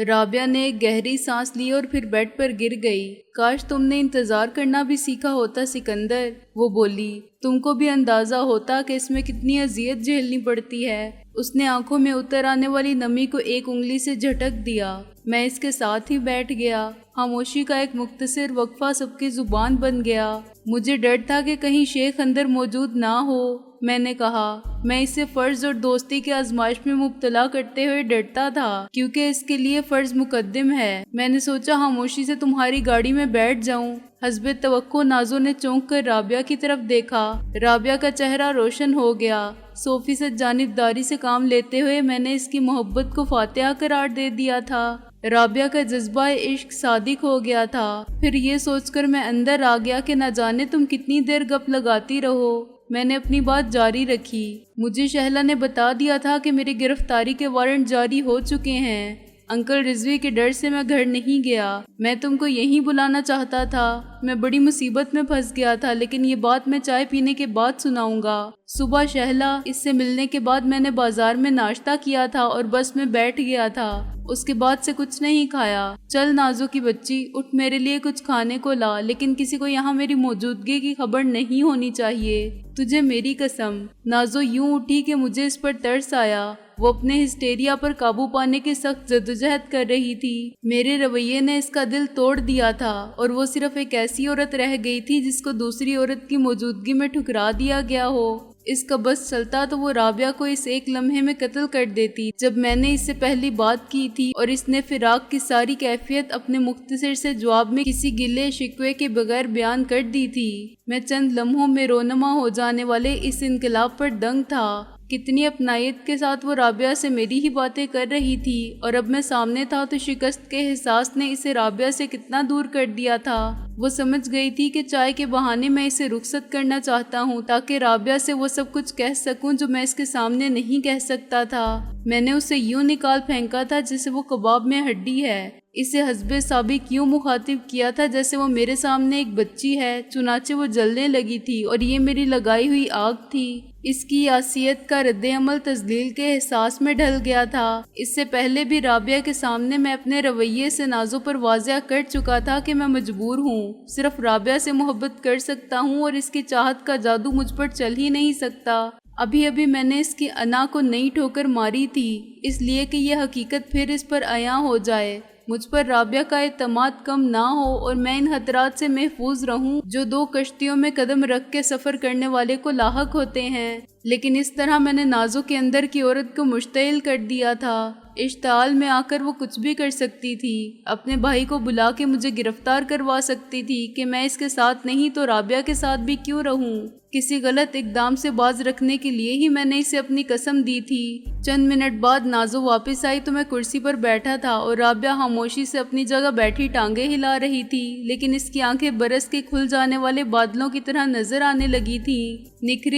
رابعہ نے ایک گہری سانس لی اور پھر بیڈ پر گر گئی۔ کاش تم نے انتظار کرنا بھی سیکھا ہوتا سکندر، وہ بولی۔ تم کو بھی اندازہ ہوتا کہ اس میں کتنی اذیت جھیلنی پڑتی ہے۔ اس نے آنکھوں میں اتر آنے والی نمی کو ایک انگلی سے جھٹک دیا۔ میں اس کے ساتھ ہی بیٹھ گیا۔ خاموشی کا ایک مختصر وقفہ سب کی زبان بن گیا۔ مجھے ڈر تھا کہ کہیں شیخ اندر موجود نہ ہو۔ میں نے کہا، میں اسے فرض اور دوستی کی آزمائش میں مبتلا کرتے ہوئے ڈرتا تھا کیونکہ اس کے لیے فرض مقدم ہے۔ میں نے سوچا خاموشی سے تمہاری گاڑی میں بیٹھ جاؤں۔ حسب توقع نازو نے چونک کر رابعہ کی طرف دیکھا۔ رابعہ کا چہرہ روشن ہو گیا۔ صوفی سے جانبداری سے کام لیتے ہوئے میں نے اس کی محبت کو فاتحہ قرار دے دیا تھا۔ رابعہ کا جذبہ عشق صادق ہو گیا تھا۔ پھر یہ سوچ کر میں اندر آ گیا کہ نہ جانے تم کتنی دیر گپ لگاتی رہو۔ میں نے اپنی بات جاری رکھی۔ مجھے شہلا نے بتا دیا تھا کہ میری گرفتاری کے وارنٹ جاری ہو چکے ہیں۔ انکل رضوی کے ڈر سے میں گھر نہیں گیا۔ میں تم کو یہیں بلانا چاہتا تھا۔ میں بڑی مصیبت میں پھنس گیا تھا، لیکن یہ بات میں چائے پینے کے بعد سناؤں گا۔ صبح شہلا اس سے ملنے کے بعد میں نے بازار میں ناشتہ کیا تھا اور بس میں بیٹھ گیا تھا۔ اس کے بعد سے کچھ نہیں کھایا۔ چل نازو کی بچی، اٹھ میرے لیے کچھ کھانے کو لا، لیکن کسی کو یہاں میری موجودگی کی خبر نہیں ہونی چاہیے، تجھے میری قسم۔ نازو یوں اٹھی کہ مجھے اس پر ترس آیا۔ وہ اپنے ہسٹیریا پر قابو پانے کی سخت جدوجہد کر رہی تھی۔ میرے رویے نے اس کا دل توڑ دیا تھا اور وہ صرف ایک ایسی عورت رہ گئی تھی جس کو دوسری عورت کی موجودگی میں ٹھکرا دیا گیا ہو۔ اس کا بس چلتا تو وہ رابعہ کو اس ایک لمحے میں قتل کر دیتی جب میں نے اس سے پہلی بات کی تھی، اور اس نے فراق کی ساری کیفیت اپنے مختصر سے جواب میں کسی گلے شکوے کے بغیر بیان کر دی تھی۔ میں چند لمحوں میں رونما ہو جانے والے اس انقلاب پر دنگ تھا۔ کتنی اپنائیت کے ساتھ وہ رابعہ سے میری ہی باتیں کر رہی تھی، اور اب میں سامنے تھا تو شکست کے احساس نے اسے رابعہ سے کتنا دور کر دیا تھا۔ وہ سمجھ گئی تھی کہ چائے کے بہانے میں اسے رخصت کرنا چاہتا ہوں تاکہ رابعہ سے وہ سب کچھ کہہ سکوں جو میں اس کے سامنے نہیں کہہ سکتا تھا۔ میں نے اسے یوں نکال پھینکا تھا جیسے وہ کباب میں ہڈی ہے۔ اسے حسب سابق یوں مخاطب کیا تھا جیسے وہ میرے سامنے ایک بچی ہے، چنانچہ وہ جلنے لگی تھی اور یہ میری لگائی ہوئی آگ تھی۔ اس کی یاسیت کا رد عمل تذلیل کے احساس میں ڈھل گیا تھا۔ اس سے پہلے بھی رابعہ کے سامنے میں اپنے رویے سے نازو پر واضح کر چکا تھا کہ میں مجبور ہوں، صرف رابعہ سے محبت کر سکتا ہوں اور اس کی چاہت کا جادو مجھ پر چل ہی نہیں سکتا۔ ابھی میں نے اس کی انا کو نئی ٹھوکر ماری تھی، اس لیے کہ یہ حقیقت پھر اس پر عیاں ہو جائے، مجھ پر رابعہ کا اعتماد کم نہ ہو اور میں ان خطرات سے محفوظ رہوں جو دو کشتیوں میں قدم رکھ کے سفر کرنے والے کو لاحق ہوتے ہیں۔ لیکن اس طرح میں نے نازو کے اندر کی عورت کو مشتعل کر دیا تھا۔ اشتعال میں آ کر وہ کچھ بھی کر سکتی تھی، اپنے بھائی کو بلا کے مجھے گرفتار کروا سکتی تھی کہ میں اس کے ساتھ نہیں تو رابعہ کے ساتھ بھی کیوں رہوں۔ کسی غلط اقدام سے باز رکھنے کے لیے ہی میں نے اسے اپنی قسم دی تھی۔ چند منٹ بعد نازو واپس آئی تو میں کرسی پر بیٹھا تھا اور رابعہ خاموشی سے اپنی جگہ بیٹھی ٹانگیں ہلا رہی تھی، لیکن اس کی آنکھیں برس کے کھل جانے والے بادلوں کی طرح نظر آنے لگی تھیں،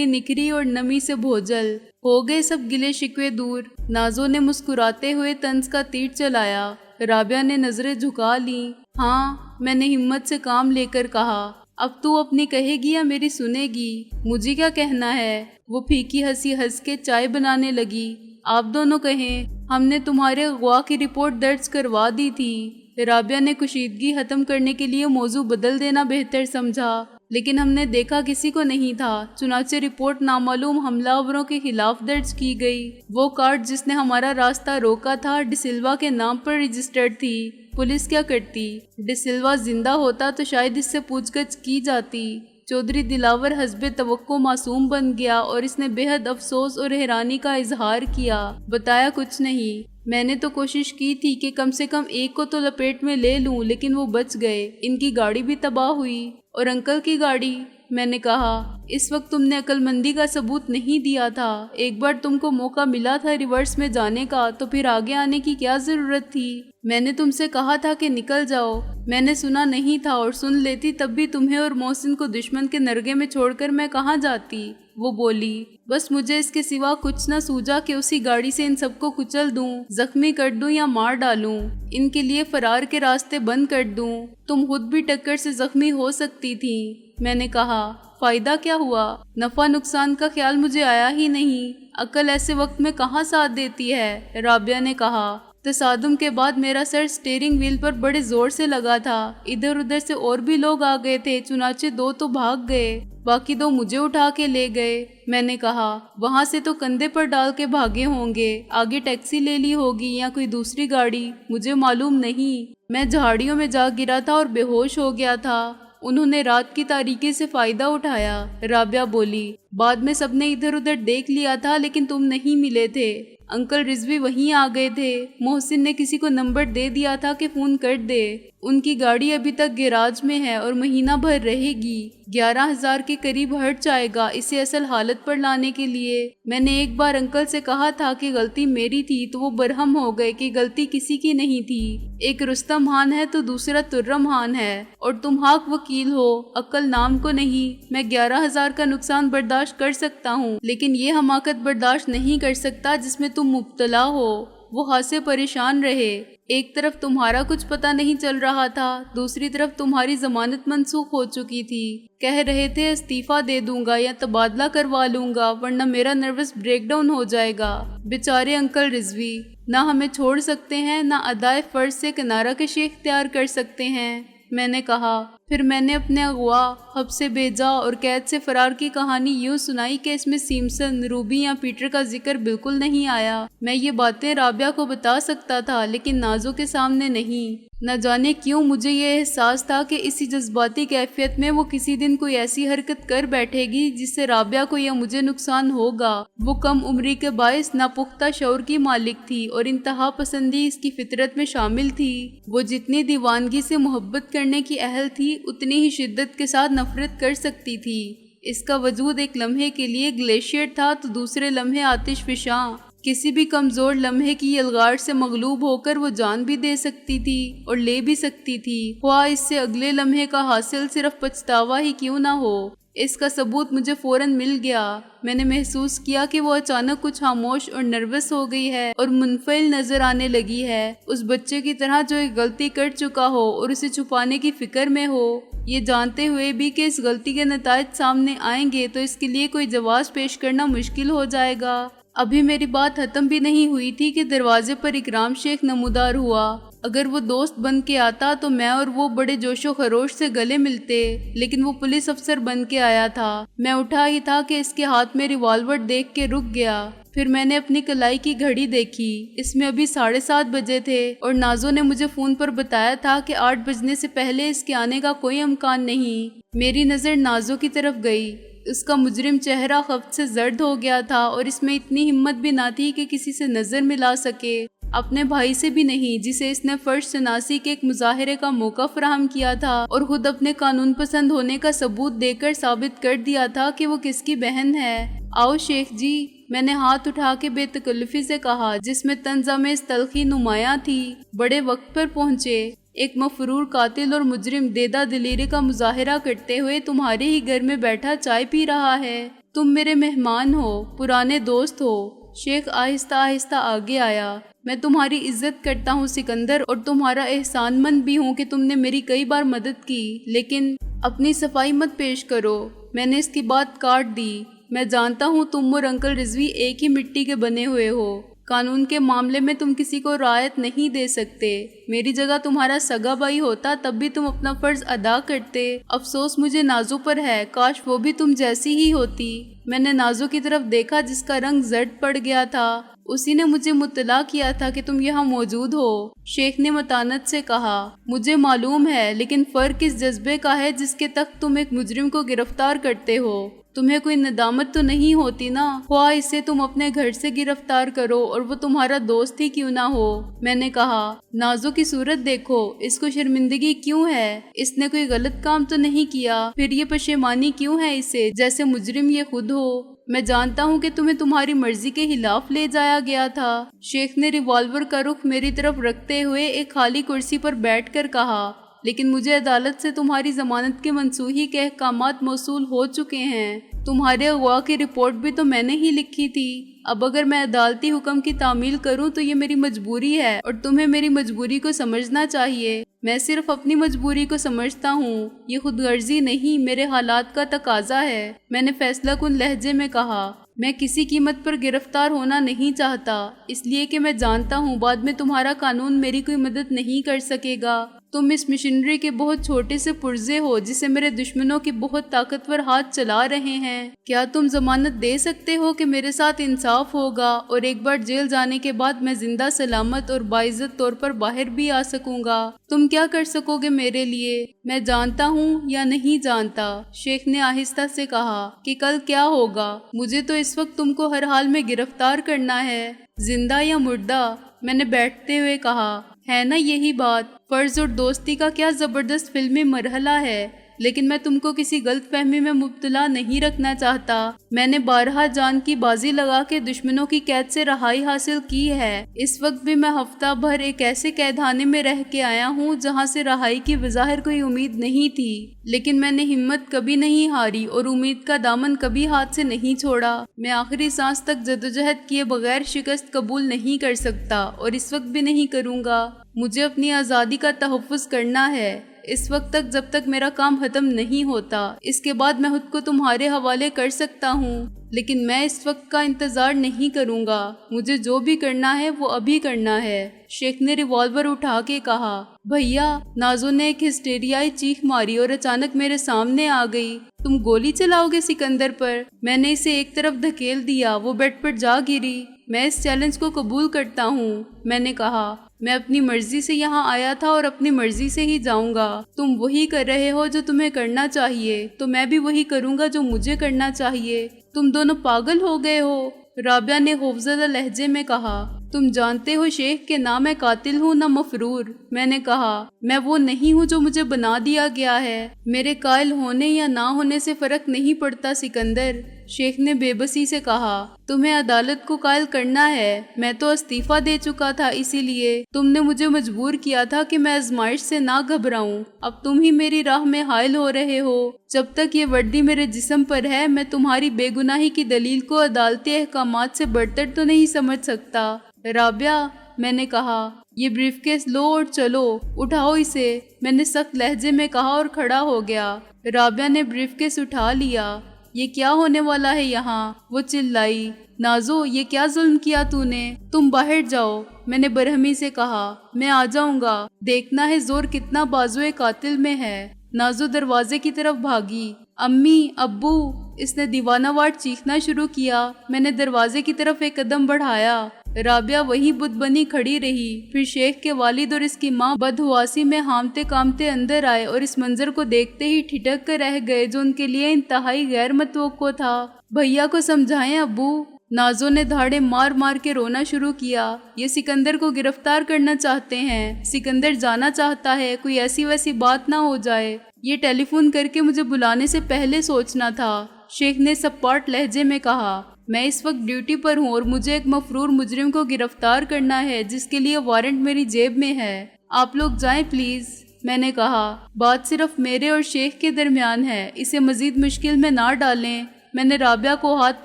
نکھری اور نمی سے بھوجل۔ ہو گئے سب گلے شکوے دور۔ نازو نے مسکراتے ہوئے طنز کا تیر چلایا۔ رابعہ نے نظریں جھکا لیں۔ ہاں، میں نے ہمت سے کام لے کر کہا، اب تو اپنی کہے گی یا میری سنے گی؟ مجھے کیا کہنا ہے؟ وہ پھیکی ہنسی ہنس کے چائے بنانے لگی۔ آپ دونوں کہیں، ہم نے تمہارے اغوا کی رپورٹ درج کروا دی تھی۔ رابعہ نے کشیدگی ختم کرنے کے لیے موضوع بدل دینا بہتر سمجھا، لیکن ہم نے دیکھا کسی کو نہیں تھا، چنانچہ رپورٹ نامعلوم حملہ آوروں کے خلاف درج کی گئی۔ وہ کار جس نے ہمارا راستہ روکا تھا ڈی سلوا کے نام پر رجسٹرڈ تھی۔ پولیس کیا کرتی؟ ڈی سلوا زندہ ہوتا تو شاید اس سے پوچھ گچھ کی جاتی۔ چودھری دلاور حسب توقع معصوم بن گیا اور اس نے بے حد افسوس اور حیرانی کا اظہار کیا۔ بتایا کچھ نہیں۔ میں نے تو کوشش کی تھی کہ کم سے کم ایک کو تو لپیٹ میں لے لوں، لیکن وہ بچ گئے۔ ان کی گاڑی بھی تباہ ہوئی۔ اور انکل کی گاڑی؟ میں نے کہا، اس وقت تم نے عقل مندی کا ثبوت نہیں دیا تھا۔ ایک بار تم کو موقع ملا تھا ریورس میں جانے کا تو پھر آگے آنے کی کیا ضرورت تھی؟ میں نے تم سے کہا تھا کہ نکل جاؤ۔ میں نے سنا نہیں تھا، اور سن لیتی تب بھی تمہیں اور محسن کو دشمن کے نرگے میں چھوڑ کر میں کہاں جاتی؟ وہ بولی۔ بس مجھے اس کے سوا کچھ نہ سوجا کہ اسی گاڑی سے ان سب کو کچل دوں، زخمی کر دوں یا مار ڈالوں، ان کے لیے فرار کے راستے بند کر دوں۔ تم خود بھی ٹکر سے زخمی ہو سکتی تھی۔ میں نے کہا، فائدہ کیا ہوا؟ نفع نقصان کا خیال مجھے آیا ہی نہیں۔ عقل ایسے وقت میں کہاں ساتھ دیتی ہے؟ رابعہ نے کہا، تصادم کے بعد میرا سر سٹیئرنگ وہیل پر بڑے زور سے لگا تھا۔ ادھر ادھر سے اور بھی لوگ آ گئے تھے، چنانچہ 2 تو بھاگ گئے، باقی 2 مجھے اٹھا کے لے گئے۔ میں نے کہا وہاں سے تو کندھے پر ڈال کے بھاگے ہوں گے، آگے ٹیکسی لے لی ہوگی یا کوئی دوسری گاڑی، مجھے معلوم نہیں۔ میں جھاڑیوں میں جا گرا تھا اور بے ہوش ہو گیا تھا۔ انہوں نے رات کی تاریکی سے فائدہ اٹھایا، رابعہ بولی۔ بعد میں سب نے ادھر ادھر دیکھ لیا تھا لیکن تم نہیں ملے تھے۔ انکل رضوی وہیں آ گئے تھے، محسن نے کسی کو نمبر دے دیا تھا کہ فون کر دے۔ ان کی گاڑی ابھی تک گیراج میں ہے اور مہینہ بھر رہے گی، 11,000 کے قریب خرچ آئے گا اسے اصل حالت پر لانے کے لیے۔ میں نے ایک بار انکل سے کہا تھا کہ غلطی میری تھی تو وہ برہم ہو گئے کہ غلطی کسی کی نہیں تھی۔ ایک رستم خان ہے تو دوسرا ترم خان ہے، اور تم حق وکیل ہو، عقل نام کو نہیں۔ میں 11,000 کا نقصان برداشت کر سکتا ہوں لیکن یہ حماقت برداشت نہیں کر سکتا جس میں تم مبتلا ہو۔ وہ خاصے پریشان رہے، ایک طرف تمہارا کچھ پتہ نہیں چل رہا تھا، دوسری طرف تمہاری ضمانت منسوخ ہو چکی تھی۔ کہہ رہے تھے استعفیٰ دے دوں گا یا تبادلہ کروا لوں گا ورنہ میرا نروس بریک ڈاؤن ہو جائے گا۔ بیچارے انکل رضوی نہ ہمیں چھوڑ سکتے ہیں نہ ادائے فرض سے کنارہ کشی اختیار کر سکتے ہیں۔ میں نے کہا پھر میں نے اپنے اغوا، حبس سے بھیجا اور قید سے فرار کی کہانی یوں سنائی کہ اس میں سیمسن، روبی یا پیٹر کا ذکر بالکل نہیں آیا۔ میں یہ باتیں رابعہ کو بتا سکتا تھا لیکن نازو کے سامنے نہیں۔ نہ جانے کیوں مجھے یہ احساس تھا کہ اسی جذباتی کیفیت میں وہ کسی دن کوئی ایسی حرکت کر بیٹھے گی جس سے رابعہ کو یا مجھے نقصان ہوگا۔ وہ کم عمری کے باعث ناپختہ شعور کی مالک تھی اور انتہا پسندی اس کی فطرت میں شامل تھی۔ وہ جتنی دیوانگی سے محبت کرنے کی اہل تھی اتنی ہی شدت کے ساتھ نفرت کر سکتی تھی۔ اس کا وجود ایک لمحے کے لیے گلیشیئر تھا تو دوسرے لمحے آتش فشاں۔ کسی بھی کمزور لمحے کی یلغار سے مغلوب ہو کر وہ جان بھی دے سکتی تھی اور لے بھی سکتی تھی، خواہ اس سے اگلے لمحے کا حاصل صرف پچھتاوا ہی کیوں نہ ہو۔ اس کا ثبوت مجھے فوراً مل گیا۔ میں نے محسوس کیا کہ وہ اچانک کچھ خاموش اور نروس ہو گئی ہے اور منفعل نظر آنے لگی ہے، اس بچے کی طرح جو ایک غلطی کر چکا ہو اور اسے چھپانے کی فکر میں ہو، یہ جانتے ہوئے بھی کہ اس غلطی کے نتائج سامنے آئیں گے تو اس کے لیے کوئی جواز پیش کرنا مشکل ہو جائے گا۔ ابھی میری بات ختم بھی نہیں ہوئی تھی کہ دروازے پر اکرام شیخ نمودار ہوا۔ اگر وہ دوست بن کے آتا تو میں اور وہ بڑے جوش و خروش سے گلے ملتے، لیکن وہ پولیس افسر بن کے آیا تھا۔ میں اٹھا ہی تھا کہ اس کے ہاتھ میں ریوالور دیکھ کے رک گیا۔ پھر میں نے اپنی کلائی کی گھڑی دیکھی، اس میں ابھی 7:30 بجے تھے اور نازو نے مجھے فون پر بتایا تھا کہ 8 بجنے سے پہلے اس کے آنے کا کوئی امکان نہیں۔ میری نظر نازو کی طرف گئی، اس کا مجرم چہرہ خفت سے زرد ہو گیا تھا اور اس میں اتنی ہمت بھی نہ تھی کہ کسی سے نظر ملا سکے، اپنے بھائی سے بھی نہیں جسے اس نے فرش شناسی کے ایک مظاہرے کا موقع فراہم کیا تھا اور خود اپنے قانون پسند ہونے کا ثبوت دے کر ثابت کر دیا تھا کہ وہ کس کی بہن ہے۔ آؤ شیخ جی، میں نے ہاتھ اٹھا کے بے تکلفی سے کہا جس میں طنز تلخی نمایاں تھی۔ بڑے وقت پر پہنچے، ایک مفرور قاتل اور مجرم دیدہ دلیری کا مظاہرہ کرتے ہوئے تمہارے ہی گھر میں بیٹھا چائے پی رہا ہے۔ تم میرے مہمان ہو، پرانے دوست ہو۔ شیخ آہستہ آہستہ آگے آیا۔ میں تمہاری عزت کرتا ہوں سکندر، اور تمہارا احسان مند بھی ہوں کہ تم نے میری کئی بار مدد کی، لیکن اپنی صفائی مت پیش کرو۔ میں نے اس کی بات کاٹ دی۔ میں جانتا ہوں تم اور انکل رضوی ایک ہی مٹی کے بنے ہوئے ہو، قانون کے معاملے میں تم کسی کو رعایت نہیں دے سکتے۔ میری جگہ تمہارا سگا بھائی ہوتا تب بھی تم اپنا فرض ادا کرتے۔ افسوس مجھے نازو پر ہے، کاش وہ بھی تم جیسی ہی ہوتی۔ میں نے نازو کی طرف دیکھا جس کا رنگ زرد پڑ گیا تھا، اسی نے مجھے مطلع کیا تھا کہ تم یہاں موجود ہو۔ شیخ نے متانت سے کہا، مجھے معلوم ہے، لیکن فرق اس جذبے کا ہے جس کے تحت تم ایک مجرم کو گرفتار کرتے ہو۔ تمہیں کوئی ندامت تو نہیں ہوتی نا، خواہ اسے تم اپنے گھر سے گرفتار کرو اور وہ تمہارا دوست ہی کیوں نہ ہو۔ میں نے کہا، نازو کی صورت دیکھو، اس کو شرمندگی کیوں ہے؟ اس نے کوئی غلط کام تو نہیں کیا، پھر یہ پشیمانی کیوں ہے اسے، جیسے مجرم یہ خود ہو؟ میں جانتا ہوں کہ تمہیں تمہاری مرضی کے خلاف لے جایا گیا تھا۔ شیخ نے ریوالور کا رخ میری طرف رکھتے ہوئے ایک خالی کرسی پر بیٹھ کر کہا، لیکن مجھے عدالت سے تمہاری ضمانت کے منسوخی کے احکامات موصول ہو چکے ہیں۔ تمہارے اغوا کی رپورٹ بھی تو میں نے ہی لکھی تھی۔ اب اگر میں عدالتی حکم کی تعمیل کروں تو یہ میری مجبوری ہے اور تمہیں میری مجبوری کو سمجھنا چاہیے۔ میں صرف اپنی مجبوری کو سمجھتا ہوں، یہ خود غرضی نہیں، میرے حالات کا تقاضا ہے۔ میں نے فیصلہ کن لہجے میں کہا، میں کسی قیمت پر گرفتار ہونا نہیں چاہتا، اس لیے کہ میں جانتا ہوں بعد میں تمہارا قانون میری کوئی مدد نہیں کر سکے گا۔ تم اس مشینری کے بہت چھوٹے سے پرزے ہو جسے میرے دشمنوں کی بہت طاقتور ہاتھ چلا رہے ہیں۔ کیا تم ضمانت دے سکتے ہو کہ میرے ساتھ انصاف ہوگا اور ایک بار جیل جانے کے بعد میں زندہ سلامت اور باعزت طور پر باہر بھی آ سکوں گا؟ تم کیا کر سکو گے میرے لیے؟ میں جانتا ہوں یا نہیں جانتا، شیخ نے آہستہ سے کہا، کہ کل کیا ہوگا۔ مجھے تو اس وقت تم کو ہر حال میں گرفتار کرنا ہے، زندہ یا مردہ، میں نے بیٹھتے ہوئے کہا۔ ہے نا یہی بات؟ فرض اور دوستی کا کیا زبردست فلمی مرحلہ ہے، لیکن میں تم کو کسی غلط فہمی میں مبتلا نہیں رکھنا چاہتا۔ میں نے بارہا جان کی بازی لگا کے دشمنوں کی قید سے رہائی حاصل کی ہے۔ اس وقت بھی میں ہفتہ بھر ایک ایسے قیدخانے میں رہ کے آیا ہوں جہاں سے رہائی کی بظاہر کوئی امید نہیں تھی، لیکن میں نے ہمت کبھی نہیں ہاری اور امید کا دامن کبھی ہاتھ سے نہیں چھوڑا۔ میں آخری سانس تک جدوجہد کیے بغیر شکست قبول نہیں کر سکتا اور اس وقت بھی نہیں کروں گا۔ مجھے اپنی آزادی کا تحفظ کرنا ہے، اس وقت تک جب تک میرا کام ختم نہیں ہوتا۔ اس کے بعد میں خود کو تمہارے حوالے کر سکتا ہوں، لیکن میں اس وقت کا انتظار نہیں کروں گا۔ مجھے جو بھی کرنا ہے وہ ابھی کرنا ہے، شیخ نے ریوالور اٹھا کے کہا۔ بھیا، نازو نے ایک ہسٹیریائی چیخ ماری اور اچانک میرے سامنے آ گئی۔ تم گولی چلاؤ گے سکندر پر؟ میں نے اسے ایک طرف دھکیل دیا، وہ بیڈ پر جا گری۔ میں اس چیلنج کو قبول کرتا ہوں، میں نے کہا۔ میں اپنی مرضی سے یہاں آیا تھا اور اپنی مرضی سے ہی جاؤں گا۔ تم وہی کر رہے ہو جو تمہیں کرنا چاہیے، تو میں بھی وہی کروں گا جو مجھے کرنا چاہیے۔ تم دونوں پاگل ہو گئے ہو، رابعہ نے خوفزدہ لہجے میں کہا۔ تم جانتے ہو شیخ کہ نہ میں قاتل ہوں نہ مفرور، میں نے کہا۔ میں وہ نہیں ہوں جو مجھے بنا دیا گیا ہے۔ میرے قائل ہونے یا نہ ہونے سے فرق نہیں پڑتا سکندر، شیخ نے بے بسی سے کہا۔ تمہیں عدالت کو قائل کرنا ہے، میں تو استعفیٰ دے چکا تھا، اسی لیے تم نے مجھے مجبور کیا تھا کہ میں آزمائش سے نہ گھبراؤں۔ اب تم ہی میری راہ میں حائل ہو رہے ہو۔ جب تک یہ وردی میرے جسم پر ہے میں تمہاری بے گناہی کی دلیل کو عدالتی احکامات سے بڑھتر تو نہیں سمجھ سکتا۔ رابعہ، میں نے کہا، یہ بریف کیس لو اور چلو، اٹھاؤ اسے، میں نے سخت لہجے میں کہا اور کھڑا ہو گیا۔ رابعہ نے بریف کیس اٹھا لیا۔ یہ کیا ہونے والا ہے یہاں؟ وہ چلائی۔ نازو، یہ کیا ظلم کیا تو نے؟ تم باہر جاؤ، میں نے برہمی سے کہا۔ میں آ جاؤں گا، دیکھنا ہے زور کتنا بازوئے قاتل میں ہے۔ نازو دروازے کی طرف بھاگی۔ امی، ابو، اس نے دیوانہ وار چیخنا شروع کیا۔ میں نے دروازے کی طرف ایک قدم بڑھایا۔ رابعہ وہی بت بنی کھڑی رہی۔ پھر شیخ کے والد اور اس کی ماں بدحواسی میں ہامتے کامتے اندر آئے اور اس منظر کو دیکھتے ہی ٹھٹک کر رہ گئے جو ان کے لیے انتہائی غیر متوقع تھا۔ بھیا کو سمجھائیں ابو، نازو نے دھاڑے مار مار کے رونا شروع کیا۔ یہ سکندر کو گرفتار کرنا چاہتے ہیں، سکندر جانا چاہتا ہے، کوئی ایسی ویسی بات نہ ہو جائے۔ یہ ٹیلی فون کر کے مجھے بلانے سے پہلے سوچنا تھا، شیخ نے سپاٹ لہجے میں کہا۔ میں اس وقت ڈیوٹی پر ہوں اور مجھے ایک مفرور مجرم کو گرفتار کرنا ہے جس کے لیے وارنٹ میری جیب میں ہے۔ آپ لوگ جائیں پلیز، میں نے کہا۔ بات صرف میرے اور شیخ کے درمیان ہے، اسے مزید مشکل میں نہ ڈالیں۔ میں نے رابعہ کو ہاتھ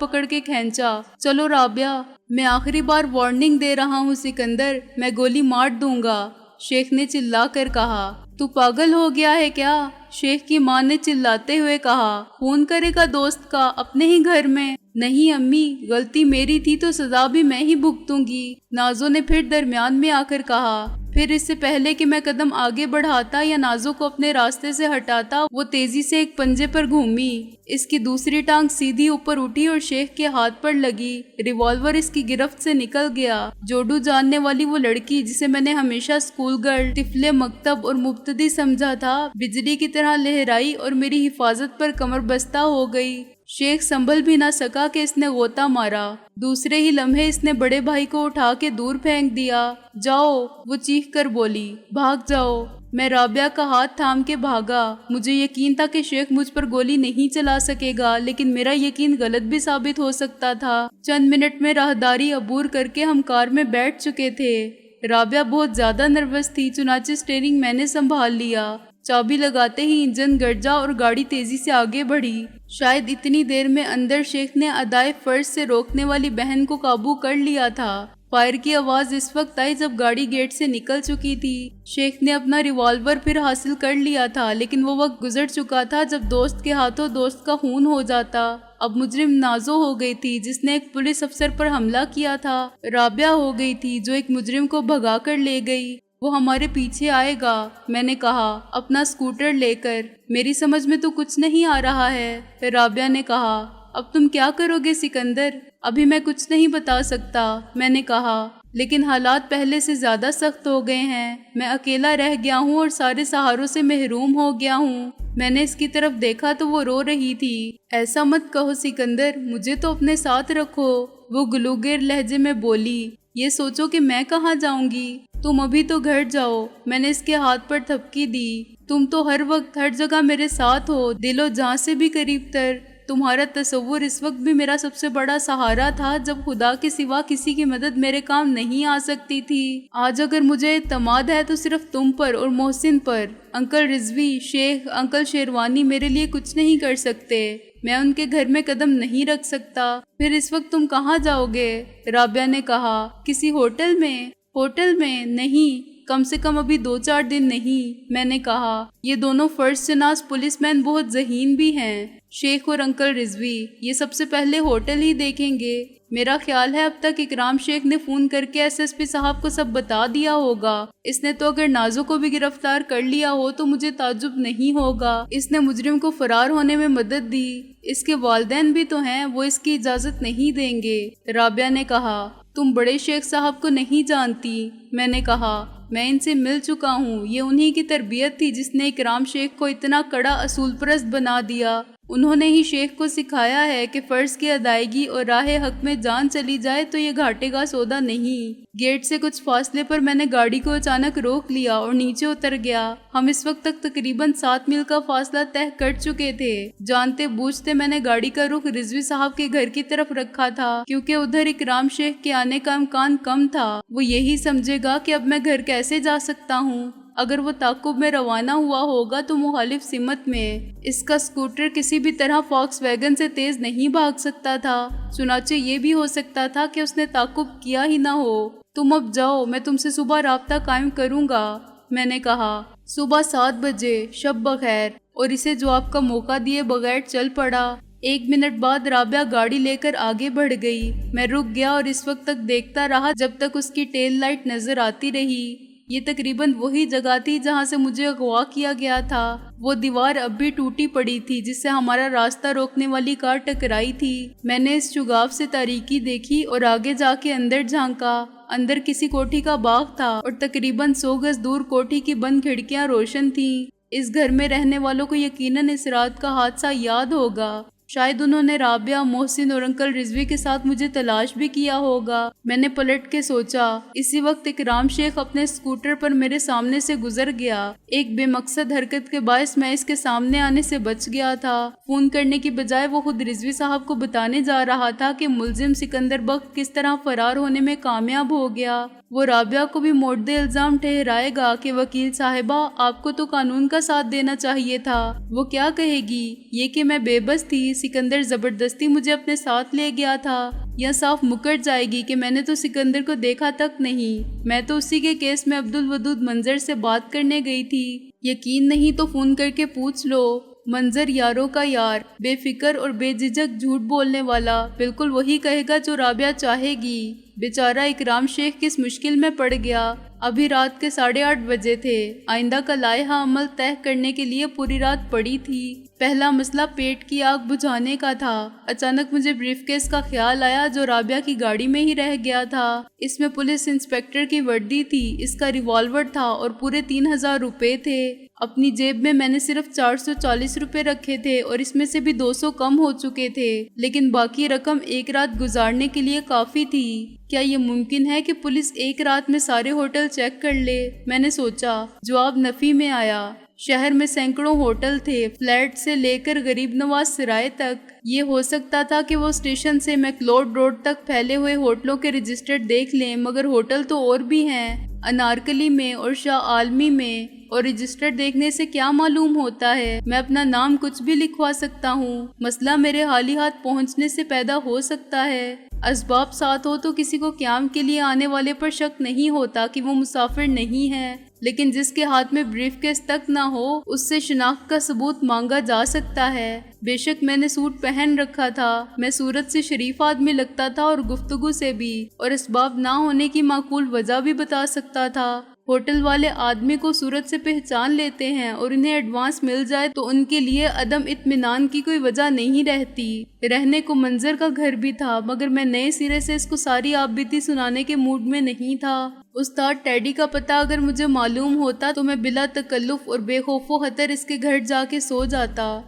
پکڑ کے کھینچا۔ چلو رابعہ، میں آخری بار وارننگ دے رہا ہوں سکندر، میں گولی مار دوں گا، شیخ نے چلا کر کہا۔ تو پاگل ہو گیا ہے کیا؟ شیخ کی ماں نے چلاتے ہوئے کہا۔ خون کرے گا دوست کا اپنے ہی گھر میں؟ نہیں امی، غلطی میری تھی تو سزا بھی میں ہی بھگتوں گی، نازو نے پھر درمیان میں آ کر کہا۔ پھر اس سے پہلے کہ میں قدم آگے بڑھاتا یا نازو کو اپنے راستے سے ہٹاتا، وہ تیزی سے ایک پنجے پر گھومی۔ اس کی دوسری ٹانگ سیدھی اوپر اٹھی اور شیخ کے ہاتھ پر لگی۔ ریوالور اس کی گرفت سے نکل گیا۔ جوڈو جاننے والی وہ لڑکی جسے میں نے ہمیشہ اسکول گرل، طفل مکتب اور مبتدی سمجھا تھا، بجلی کی طرح لہرائی اور میری حفاظت پر کمر بستہ ہو گئی۔ شیخ سنبھل بھی نہ سکا کہ اس نے غوطہ مارا۔ دوسرے ہی لمحے اس نے بڑے بھائی کو اٹھا کے دور پھینک دیا۔ جاؤ، وہ چیخ کر بولی، بھاگ جاؤ۔ میں رابعہ کا ہاتھ تھام کے بھاگا۔ مجھے یقین تھا کہ شیخ مجھ پر گولی نہیں چلا سکے گا، لیکن میرا یقین غلط بھی ثابت ہو سکتا تھا۔ چند منٹ میں راہداری عبور کر کے ہم کار میں بیٹھ چکے تھے۔ رابعہ بہت زیادہ نروس تھی، چنانچہ اسٹیئرنگ میں نے سنبھال لیا۔ چابی لگاتے ہی انجن گرجا اور گاڑی تیزی سے آگے بڑھی۔ شاید اتنی دیر میں اندر شیخ نے ادائے فرض سے روکنے والی بہن کو قابو کر لیا تھا۔ فائر کی آواز اس وقت آئی جب گاڑی گیٹ سے نکل چکی تھی۔ شیخ نے اپنا ریوالور پھر حاصل کر لیا تھا، لیکن وہ وقت گزر چکا تھا جب دوست کے ہاتھوں دوست کا خون ہو جاتا۔ اب مجرم نازو ہو گئی تھی جس نے ایک پولیس افسر پر حملہ کیا تھا، رابعہ ہو گئی تھی جو ایک مجرم کو بھگا کر لے گئی۔ وہ ہمارے پیچھے آئے گا، میں نے کہا، اپنا اسکوٹر لے کر۔ میری سمجھ میں تو کچھ نہیں آ رہا ہے، رابعہ نے کہا۔ اب تم کیا کرو گے سکندر؟ ابھی میں کچھ نہیں بتا سکتا، میں نے کہا، لیکن حالات پہلے سے زیادہ سخت ہو گئے ہیں۔ میں اکیلا رہ گیا ہوں اور سارے سہاروں سے محروم ہو گیا ہوں۔ میں نے اس کی طرف دیکھا تو وہ رو رہی تھی۔ ایسا مت کہو سکندر، مجھے تو اپنے ساتھ رکھو، وہ گلوگیر لہجے میں بولی۔ یہ سوچو کہ میں کہاں جاؤں گی؟ تم ابھی تو گھر جاؤ، میں نے اس کے ہاتھ پر تھپکی دی۔ تم تو ہر وقت ہر جگہ میرے ساتھ ہو، دل و جان سے بھی قریب تر۔ تمہارا تصور اس وقت بھی میرا سب سے بڑا سہارا تھا جب خدا کے سوا کسی کی مدد میرے کام نہیں آ سکتی تھی۔ آج اگر مجھے اعتماد ہے تو صرف تم پر اور محسن پر۔ انکل رضوی، شیخ، انکل شیروانی میرے لیے کچھ نہیں کر سکتے۔ میں ان کے گھر میں قدم نہیں رکھ سکتا۔ پھر اس وقت تم کہاں جاؤ گے؟ رابعہ نے کہا۔ کسی ہوٹل میں؟ ہوٹل میں نہیں، کم سے کم ابھی 2-4 دن نہیں، میں نے کہا۔ یہ دونوں فرسٹ شناس پولیس مین بہت ذہین بھی ہیں، شیخ اور انکل رضوی۔ یہ سب سے پہلے ہوٹل ہی دیکھیں گے۔ میرا خیال ہے اب تک اکرام شیخ نے فون کر کے SSP صاحب کو سب بتا دیا ہوگا۔ اس نے تو اگر نازو کو بھی گرفتار کر لیا ہو تو مجھے تعجب نہیں ہوگا۔ اس نے مجرم کو فرار ہونے میں مدد دی۔ اس کے والدین بھی تو ہیں، وہ اس کی اجازت نہیں دیں گے، رابعہ نے کہا۔ تم بڑے شیخ صاحب کو نہیں جانتی، میں نے کہا۔ میں ان سے مل چکا ہوں، یہ انہی کی تربیت تھی جس نے اکرام شیخ کو اتنا کڑا اصول پرست بنا دیا۔ انہوں نے ہی شیخ کو سکھایا ہے کہ فرض کی ادائیگی اور راہ حق میں جان چلی جائے تو یہ گھاٹے کا سودا نہیں۔ گیٹ سے کچھ فاصلے پر میں نے گاڑی کو اچانک روک لیا اور نیچے اتر گیا۔ ہم اس وقت تک تقریباً 7 میل کا فاصلہ طے کر چکے تھے۔ جانتے بوجھتے میں نے گاڑی کا رخ رضوی صاحب کے گھر کی طرف رکھا تھا کیونکہ ادھر اکرام شیخ کے آنے کا امکان کم تھا۔ وہ یہی سمجھے گا کہ اب میں گھر کیسے جا سکتا ہوں۔ اگر وہ تعاقب میں روانہ ہوا ہوگا تو مخالف سمت میں۔ اس کا اسکوٹر کسی بھی طرح فاکس ویگن سے تیز نہیں بھاگ سکتا تھا، چنانچہ یہ بھی ہو سکتا تھا کہ اس نے تعاقب کیا ہی نہ ہو۔ تم اب جاؤ، میں تم سے صبح رابطہ قائم کروں گا، میں نے کہا۔ صبح 7 بجے، شب بخیر، اور اسے جواب کا موقع دیے بغیر چل پڑا۔ 1 منٹ بعد رابعہ گاڑی لے کر آگے بڑھ گئی۔ میں رک گیا اور اس وقت تک دیکھتا رہا جب تک اس کی ٹیل لائٹ نظر آتی رہی۔ یہ تقریباً وہی جگہ تھی جہاں سے مجھے اغوا کیا گیا تھا۔ وہ دیوار اب بھی ٹوٹی پڑی تھی جس سے ہمارا راستہ روکنے والی کار ٹکرائی تھی۔ میں نے اس شگاف سے تاریکی دیکھی اور آگے جا کے اندر جھانکا۔ اندر کسی کوٹھی کا باغ تھا اور تقریباً 100 گز دور کوٹھی کی بند کھڑکیاں روشن تھیں۔ اس گھر میں رہنے والوں کو یقیناً اس رات کا حادثہ یاد ہوگا۔ شاید انہوں نے رابعہ، محسن اور انکل رضوی کے ساتھ مجھے تلاش بھی کیا ہوگا۔ میں نے پلٹ کے سوچا۔ اسی وقت اکرام شیخ اپنے اسکوٹر پر میرے سامنے سے گزر گیا۔ ایک بے مقصد حرکت کے باعث میں اس کے سامنے آنے سے بچ گیا تھا۔ فون کرنے کی بجائے وہ خود رضوی صاحب کو بتانے جا رہا تھا کہ ملزم سکندر بخت کس طرح فرار ہونے میں کامیاب ہو گیا۔ وہ رابعہ کو بھی مورد الزام ٹھہرائے گا کہ وکیل صاحبہ، آپ کو تو قانون کا ساتھ دینا چاہیے تھا۔ وہ کیا کہے گی؟ یہ کہ میں بے بس تھی، سکندر زبردستی مجھے اپنے ساتھ لے گیا تھا، یا صاف مکر جائے گی کہ میں نے تو سکندر کو دیکھا تک نہیں، میں تو اسی کے کیس میں عبدالودود منظر سے بات کرنے گئی تھی۔ یقین نہیں تو فون کر کے پوچھ لو۔ منظر یاروں کا یار، بے فکر اور بے جھجک جھوٹ بولنے والا، بالکل وہی کہے گا جو رابعہ چاہے گی۔ بیچارہ اکرام شیخ کس مشکل میں پڑ گیا۔ ابھی رات کے 8:30 بجے تھے۔ آئندہ کا لائحہ عمل طے کرنے کے لیے پوری رات پڑی تھی۔ پہلا مسئلہ پیٹ کی آگ بجھانے کا تھا۔ اچانک مجھے بریف کیس کا خیال آیا جو رابعہ کی گاڑی میں ہی رہ گیا تھا۔ اس میں پولیس انسپکٹر کی وردی تھی، اس کا ریوالور تھا اور پورے 3000 روپے تھے۔ اپنی جیب میں نے صرف 440 روپے رکھے تھے اور اس میں سے بھی 200 کم ہو چکے تھے، لیکن باقی رقم ایک رات گزارنے کے لیے کافی تھی۔ کیا یہ ممکن ہے کہ پولیس ایک رات میں سارے ہوٹل چیک کر لے؟ میں نے سوچا۔ جواب نفی میں آیا۔ شہر میں سینکڑوں ہوٹل تھے، فلیٹ سے لے کر غریب نواز سرائے تک۔ یہ ہو سکتا تھا کہ وہ اسٹیشن سے میکلوڈ روڈ تک پھیلے ہوئے ہوٹلوں کے رجسٹر دیکھ لیں، مگر ہوٹل تو اور بھی ہیں، انارکلی میں اور شاہ عالمی میں، اور رجسٹر دیکھنے سے کیا معلوم ہوتا ہے؟ میں اپنا نام کچھ بھی لکھوا سکتا ہوں۔ مسئلہ میرے حالی ہاتھ پہنچنے سے پیدا ہو سکتا ہے۔ اسباب ساتھ ہو تو کسی کو قیام کے لیے آنے والے پر شک نہیں ہوتا کہ وہ مسافر نہیں ہے، لیکن جس کے ہاتھ میں بریف کیس تک نہ ہو اس سے شناخت کا ثبوت مانگا جا سکتا ہے۔ بے شک میں نے سوٹ پہن رکھا تھا، میں صورت سے شریف آدمی لگتا تھا اور گفتگو سے بھی، اور اسباب نہ ہونے کی معقول وجہ بھی بتا سکتا تھا۔ ہوٹل والے آدمی کو صورت سے پہچان لیتے ہیں اور انہیں ایڈوانس مل جائے تو ان کے لیے عدم اطمینان کی کوئی وجہ نہیں رہتی۔ رہنے کو منظر کا گھر بھی تھا، مگر میں نئے سرے سے اس کو ساری آپ بیتی سنانے کے موڈ میں نہیں تھا۔ استاد ٹیڈی کا پتہ اگر مجھے معلوم ہوتا تو میں بلا تکلف اور بے خوف و خطر اس کے گھر جا کے سو جاتا۔